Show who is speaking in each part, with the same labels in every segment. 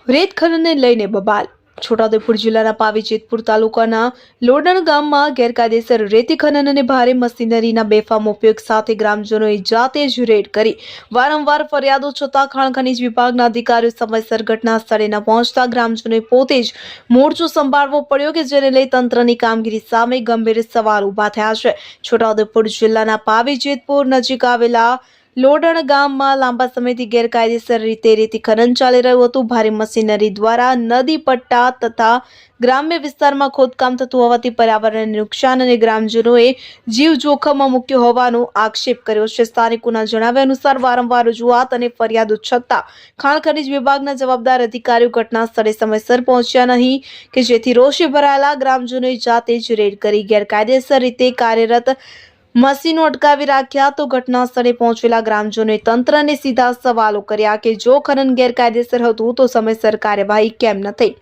Speaker 1: રેત ખનનને લઈને બબાલ. છોટાઉદેપુર જિલ્લાના પાવી જેતપુર તાલુકાના લોડણ ગામમાં ગેરકાયદેસર રેતી ખનન અને ભારે મશીનરીના બેફામ ઉપયોગ સાથે ગ્રામજનોએ જાતે જ રેડ કરી વારંવાર ફરિયાદો છતાં ખાણ ખનીજ વિભાગના અધિકારીઓ સમયસર ઘટના સ્થળે ન પહોંચતા ગ્રામજનોએ પોતે જ મોરચો સંભાળવો પડ્યો કે જેને લઈ તંત્રની કામગીરી સામે ગંભીર સવાલ ઊભા થયા છે. છોટાઉદેપુર જિલ્લાના પાવી જેતપુર નજીક આવેલા લોડણ ગામમાં લાંબા સમયથી ગેરકાયદેસર રીતે રેતી ખનન ચાલી રહ્યું હતું. ભારે મશીનરી દ્વારા નદી પટ્ટા તથા ગ્રામ્ય વિસ્તારમાં ખોદકામ થતું હોવાથી પર્યાવરણને નુકસાન અને ગ્રામજનોએ જીવ જોખમમાં મૂક્યો હોવાનો આક્ષેપ કર્યો છે. સ્થાનિકોના જણાવ્યા અનુસાર વારંવાર રજૂઆત અને ફરિયાદો છતાં ખાણ ખનીજ વિભાગના જવાબદાર અધિકારીઓ ઘટના સ્થળે સમયસર પહોંચ્યા નહીં કે જેથી રોષે ભરાયેલા ગ્રામજનોએ જાતે જ રેડ કરી ગેરકાયદેસર રીતે કાર્યરત મશીનો અટકાવી રાખ્યા. તો ઘટના સ્થળે પહોંચેલા ગ્રામજનોએ તંત્રને સીધા સવાલો કર્યા કે જો ખનન ગેરકાયદેસર હતું તો સમયસર કાર્યવાહી કેમ ન થઈ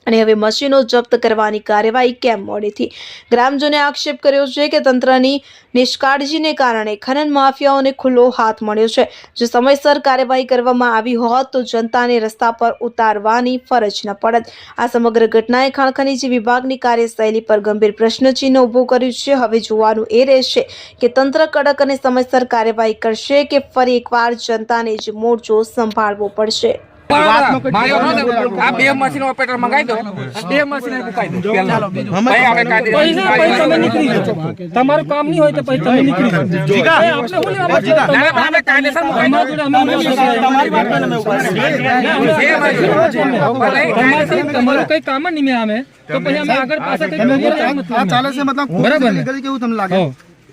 Speaker 1: અને હવે મશીનો જપ્ત કરવાની કાર્યવાહી કેમ મોડી થઈ. ગ્રામજનોએ આક્ષેપ કર્યો છે કે તંત્રની નિષ્કાળજીને કારણે ખનન માફિયાઓને ખુલ્લો હાથ મળ્યો છે. જો સમયસર કાર્યવાહી કરવામાં આવી હોત તો જનતાને રસ્તા પર ઉતારવાની ફરજ ન પડત. આ સમગ્ર ઘટનાએ ખાણ ખનીજ વિભાગની કાર્યશૈલી પર ગંભીર પ્રશ્નચિહ્ન ઊભું કર્યું છે. હવે જોવાનું એ રહેશે કે તંત્ર કડક અને સમયસર કાર્યવાહી કરશે કે ફરી એકવાર જનતાને જ મોરચો સંભાળવો પડશે.
Speaker 2: બે મશીન ઓપરેટર મંગાવી દો, બે મશીન મુકાઈ દો.
Speaker 3: તમારું કામ નહીં હોય તો પછી તમે નીકળી તમારું કઈ કામ જ નહીં અમે તો પછી અમે આગળ પાછળ ચાલે છે. મતલબ બરાબર કેવું તમને લાગે?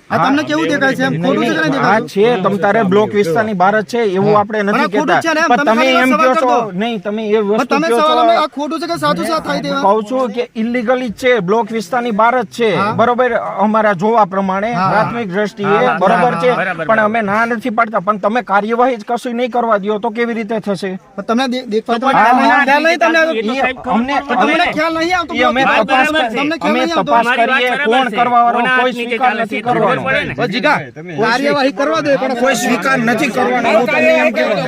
Speaker 3: તમને કેવું દેખાય છે? ખોટું છે કે નહીં દેખાય છે?
Speaker 4: તમ તારે બ્લોક વિસ્તારની બહાર જ છે એવું આપણે નથી કહેતા, પણ તમે એમ કહો છો નહીં, તમે એ વસ્તુ
Speaker 3: તમે
Speaker 4: કહો
Speaker 3: સવાલ
Speaker 4: છો.
Speaker 3: આ ખોટું છે કે સાચું સાથ થાય દેવા
Speaker 4: કહું છું કે ઇલીગલી છે, બ્લોક વિસ્તારની બહાર જ છે. બરોબર, અમારા જોવા પ્રમાણે પ્રાથમિક દ્રષ્ટિએ બરોબર છે, પણ અમે ના નથી પાડતા, પણ તમે કાર્યવાહી જ કશું નહીં કરવા દો તો કેવી રીતે થશે?
Speaker 3: તમને
Speaker 4: તપાસ કરીએ, કોણ કરવા વાળો કોઈ સ્વીકાર નથી કરવાનો.
Speaker 3: કાર્યવાહી કરવા દે પણ
Speaker 4: કોઈ સ્વીકાર નથી કરવાનો. હું તમને એમ કહેવા